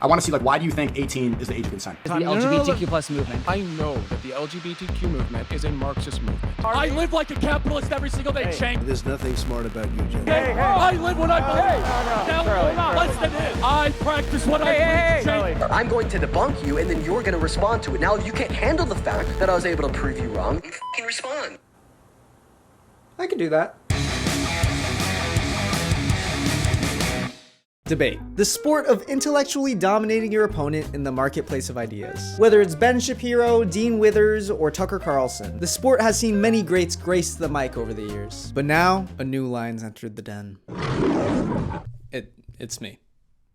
I want to see, like, why do you think 18 is the age of consent? The LGBTQ plus movement. I know that the LGBTQ movement is a Marxist movement. I live like a capitalist every single day, Shank. There's nothing smart about you, Jim. I live what I believe. Now, less than it. I practice what I believe, Shank. I'm going to debunk you, and then you're going to respond to it. Now, if you can't handle the fact that I was able to prove you wrong, you can respond. I could do that. Debate. The sport of intellectually dominating your opponent in the marketplace of ideas. Whether it's Ben Shapiro, Dean Withers, or Tucker Carlson, the sport has seen many greats grace the mic over the years. But now, a new line's entered the den. It's me.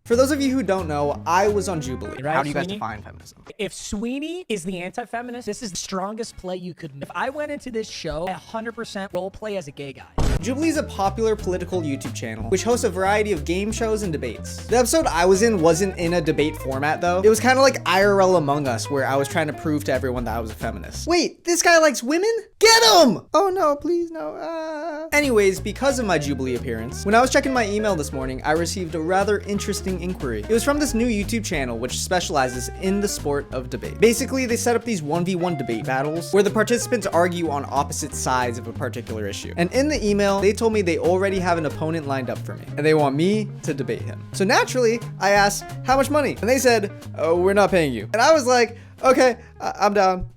For those of you who don't know, I was on Jubilee. Right, How do you guys Sweeney? define feminism? If Sweeney is the anti-feminist, this is the strongest play you could make. If I went into this show, 100% role play as a gay guy. Jubilee is a popular political YouTube channel, which hosts a variety of game shows and debates. The episode I was in wasn't in a debate format though. It was kind of like IRL Among Us, where I was trying to prove to everyone that I was a feminist. Wait, this guy likes women? Get him! Oh no, please no. Anyways, because of my Jubilee appearance, when I was checking my email this morning, I received a rather interesting inquiry. It was from this new YouTube channel, which specializes in the sport of debate. Basically, they set up these 1v1 debate battles, where the participants argue on opposite sides of a particular issue. And in the email, they told me they already have an opponent lined up for me, and they want me to debate him. So naturally, I asked, how much money? And they said, oh, we're not paying you. And I was like, okay, I'm down.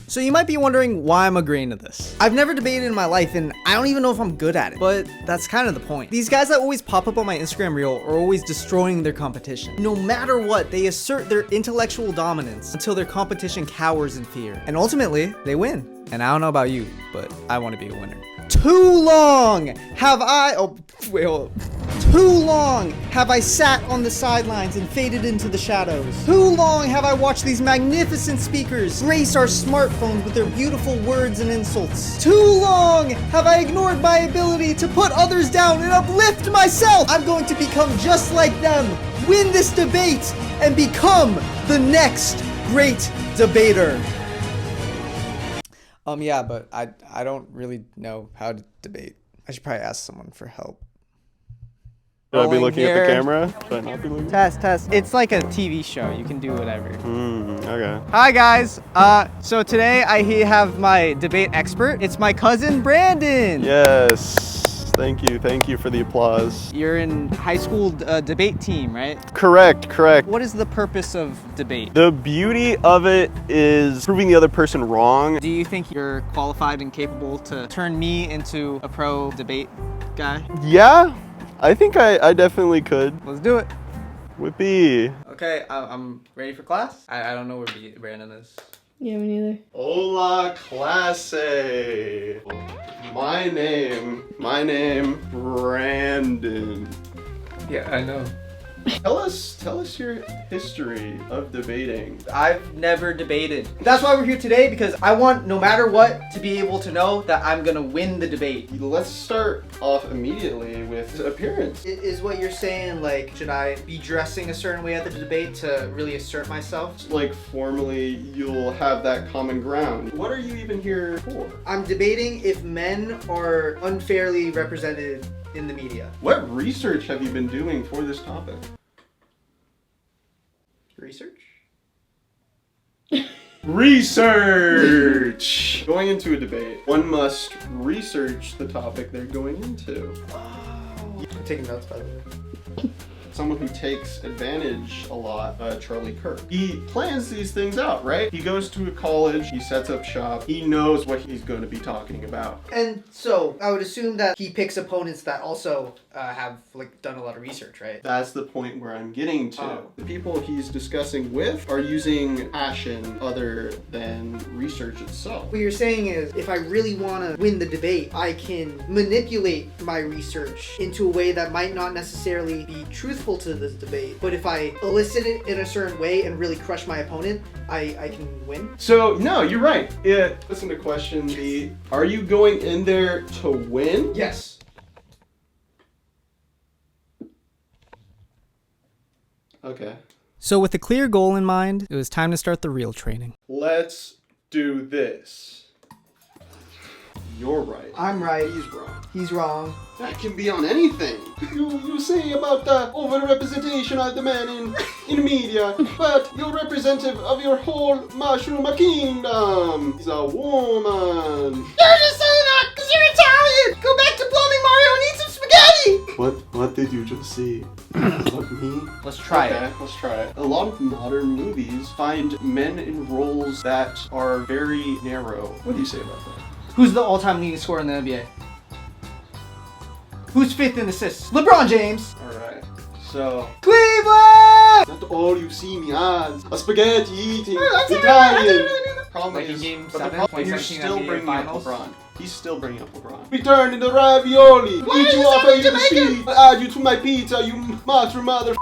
So you might be wondering why I'm agreeing to this. I've never debated in my life, and I don't even know if I'm good at it, but that's kind of the point. These guys that always pop up on my Instagram reel are always destroying their competition. No matter what, they assert their intellectual dominance until their competition cowers in fear. And ultimately, they win. And I don't know about you, but I want to be a winner. Too long have I, too long have I sat on the sidelines and faded into the shadows. Too long have I watched these magnificent speakers grace our smartphones with their beautiful words and insults. Too long have I ignored my ability to put others down and uplift myself. I'm going to become just like them, win this debate, and become the next great debater. Yeah, but I don't really know how to debate. I should probably ask someone for help. Should I be looking at the camera? Should I not be looking? Test. It's like a TV show. You can do whatever. Okay. Hi, guys. So today I have my debate expert. It's my cousin, Brandon. Yes. Thank you for the applause. You're in high school debate team, right? Correct. What is the purpose of debate? The beauty of it is proving the other person wrong. Do you think you're qualified and capable to turn me into a pro debate guy? Yeah, I think I definitely could. Let's do it. Whippy. Okay, I'm ready for class. I don't know where Brandon is. Yeah, me neither. Hola, clase. My name, Brandon. Yeah, I know. Tell us your history of debating. I've never debated. That's why we're here today, because I want, no matter what, to be able to know that I'm gonna win the debate. Let's start off immediately with appearance. Is what you're saying, like, should I be dressing a certain way at the debate to really assert myself? Like, formally, you'll have that common ground. What are you even here for? I'm debating if men are unfairly represented in the media. What research have you been doing for this topic? Research? Research! Going into a debate, one must research the topic they're going into. Oh. I'm taking notes, by the way. Someone who takes advantage a lot, Charlie Kirk. He plans these things out, right? He goes to a college, he sets up shop, he knows what he's going to be talking about. And so, I would assume that he picks opponents that also have, like, done a lot of research, right? That's the point where I'm getting to. The people he's discussing with are using passion other than research itself. What you're saying is, if I really want to win the debate, I can manipulate my research into a way that might not necessarily be truthful to this debate, but if I elicit it in a certain way and really crush my opponent, I can win? So, no, you're right. Listen to question B. Are you going in there to win? Yes. Okay. So with a clear goal in mind, it was time to start the real training. Let's do this. You're right. I'm right. He's wrong. He's wrong. That can be on anything. You say about the overrepresentation of the men in media, but you're representative of your whole mushroom kingdom. He's a woman. You're just saying that because you're Italian! Go back to Blooming Mario and eat some spaghetti! What did you just see? Look, me? Let's try it. Let's try it. A lot of modern movies find men in roles that are very narrow. What do you say about that? Who's the all-time leading scorer in the NBA? Who's 5th in assists? LeBron James! Alright, so... Cleveland! Not all you see me as a spaghetti eating Italian. Problem Like in is, Game but the 7, problem, you're 2017 still NBA bringing Finals. up LeBron. He's still bringing up LeBron. Return in the ravioli. Eat you off of the sheet. Add you to my pizza, you monster motherfucker.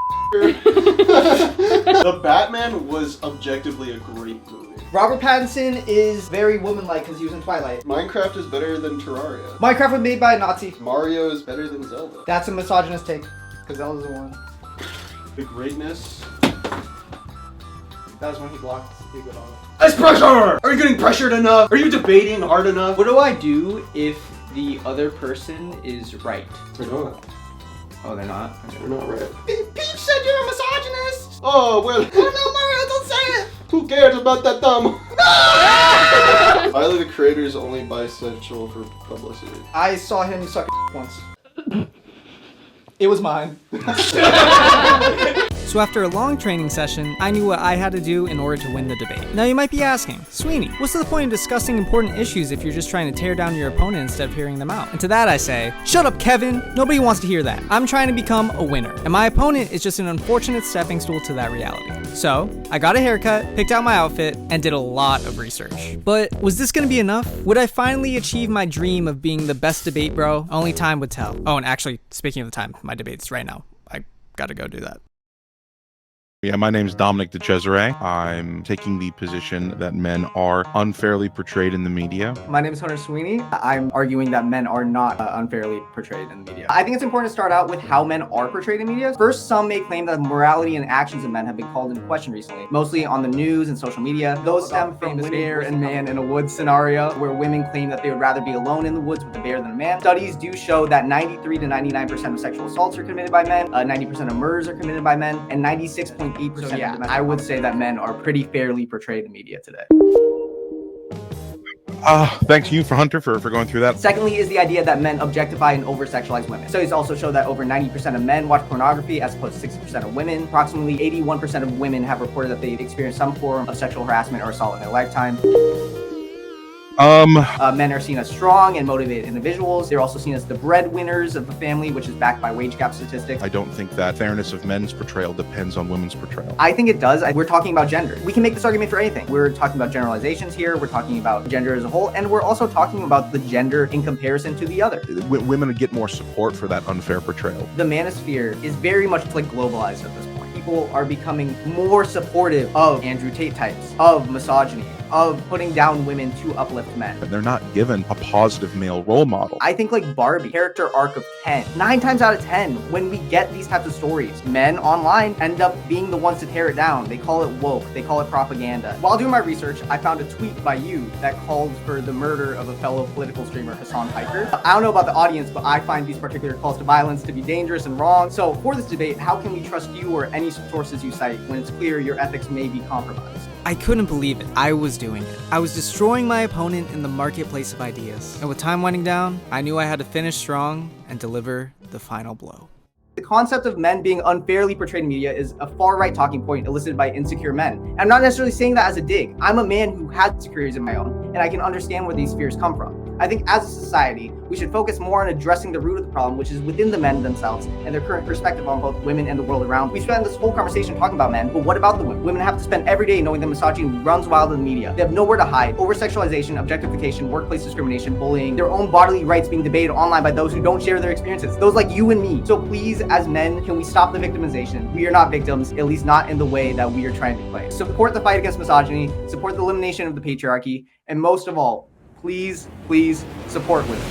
The Batman was objectively a great movie. Robert Pattinson is very woman-like because he was in Twilight. Minecraft is better than Terraria. Minecraft was made by a Nazi. Mario is better than Zelda. That's a misogynist take, because Zelda's the one. The greatness. That was when he blocked Big With all. It's pressure! Are you getting pressured enough? Are you debating hard enough? What do I do if the other person is right? We're not. Oh, they're not? Okay. We're not right. Peach said you're a misogynist! Oh, well. Oh no, Mario, don't say it! Who cares about that thumb? Tyler, the creator, is only bisexual for publicity. I saw him suck once. It was mine. So after a long training session, I knew what I had to do in order to win the debate. Now you might be asking, Sweeney, what's the point of discussing important issues if you're just trying to tear down your opponent instead of hearing them out? And to that I say, shut up, Kevin. Nobody wants to hear that. I'm trying to become a winner, and my opponent is just an unfortunate stepping stool to that reality. So I got a haircut, picked out my outfit, and did a lot of research. But was this gonna be enough? Would I finally achieve my dream of being the best debate bro? Only time would tell. Oh, and actually, speaking of the time, my debate's right now. I gotta go do that. Yeah, my name is Dominick DiCesare. I'm taking the position that men are unfairly portrayed in the media. My name is Hunter Sweeney. I'm arguing that men are not unfairly portrayed in the media. I think it's important to start out with how men are portrayed in media. First, some may claim that the morality and actions of men have been called into question recently, mostly on the news and social media. Those stem from the bear and man in a woods scenario, where women claim that they would rather be alone in the woods with a bear than a man. Studies do show that 93 to 99% of sexual assaults are committed by men, 90% of murders are committed by men, and 96.8%. So yeah, I would say that men are pretty fairly portrayed in media today. Thanks to you, Hunter, for going through that. Secondly is the idea that men objectify and over-sexualize women. Studies also show that over 90% of men watch pornography as opposed to 60% of women. Approximately 81% of women have reported that they've experienced some form of sexual harassment or assault in their lifetime. Men are seen as strong and motivated individuals. They're also seen as the breadwinners of the family, which is backed by wage gap statistics. I don't think that fairness of men's portrayal depends on women's portrayal. I think it does. We're talking about gender. We can make this argument for anything. We're talking about generalizations here. We're talking about gender as a whole, and we're also talking about the gender in comparison to the other. Women get more support for that unfair portrayal. The manosphere is very much like globalized at this point. People are becoming more supportive of Andrew Tate types, of misogyny, of putting down women to uplift men. They're not given a positive male role model. I think like Barbie, character arc of 10. 9 times out of 10, when we get these types of stories, men online end up being the ones to tear it down. They call it woke. They call it propaganda. While doing my research, I found a tweet by you that called for the murder of a fellow political streamer, Hassan Piker. I don't know about the audience, but I find these particular calls to violence to be dangerous and wrong. So for this debate, how can we trust you or any sources you cite when it's clear your ethics may be compromised? I couldn't believe it. I was doing it. I was destroying my opponent in the marketplace of ideas. And with time winding down, I knew I had to finish strong and deliver the final blow. The concept of men being unfairly portrayed in media is a far-right talking point elicited by insecure men. And I'm not necessarily saying that as a dig. I'm a man who has insecurities of my own, and I can understand where these fears come from. I think as a society, we should focus more on addressing the root of the problem, which is within the men themselves and their current perspective on both women and the world around. We spend this whole conversation talking about men, but what about the women? Women have to spend every day knowing that misogyny runs wild in the media. They have nowhere to hide. Over-sexualization, objectification, workplace discrimination, bullying, their own bodily rights being debated online by those who don't share their experiences. Those like you and me. So please, as men, can we stop the victimization? We are not victims, at least not in the way that we are trying to play. Support the fight against misogyny, support the elimination of the patriarchy, and most of all, please, please support women.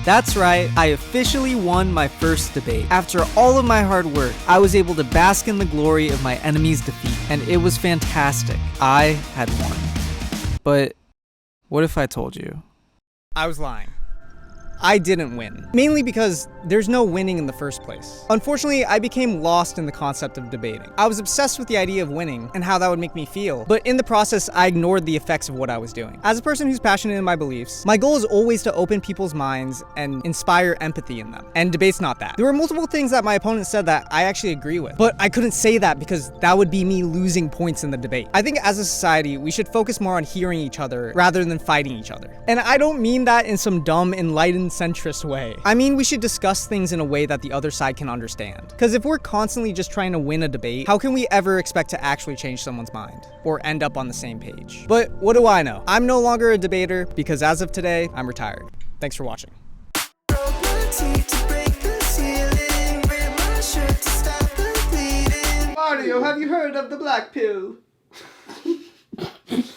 That's right, I officially won my first debate. After all of my hard work, I was able to bask in the glory of my enemy's defeat, and it was fantastic. I had won. But what if I told you I was lying? I didn't win. Mainly because there's no winning in the first place. Unfortunately, I became lost in the concept of debating. I was obsessed with the idea of winning and how that would make me feel, but in the process, I ignored the effects of what I was doing. As a person who's passionate in my beliefs, my goal is always to open people's minds and inspire empathy in them. And debate's not that. There were multiple things that my opponent said that I actually agree with, but I couldn't say that because that would be me losing points in the debate. I think as a society, we should focus more on hearing each other rather than fighting each other. And I don't mean that in some dumb, enlightened, centrist way. I mean, we should discuss things in a way that the other side can understand. Because if we're constantly just trying to win a debate, how can we ever expect to actually change someone's mind or end up on the same page? But what do I know? I'm no longer a debater because as of today, I'm retired. Thanks for watching. Mario, have you heard of the black pill?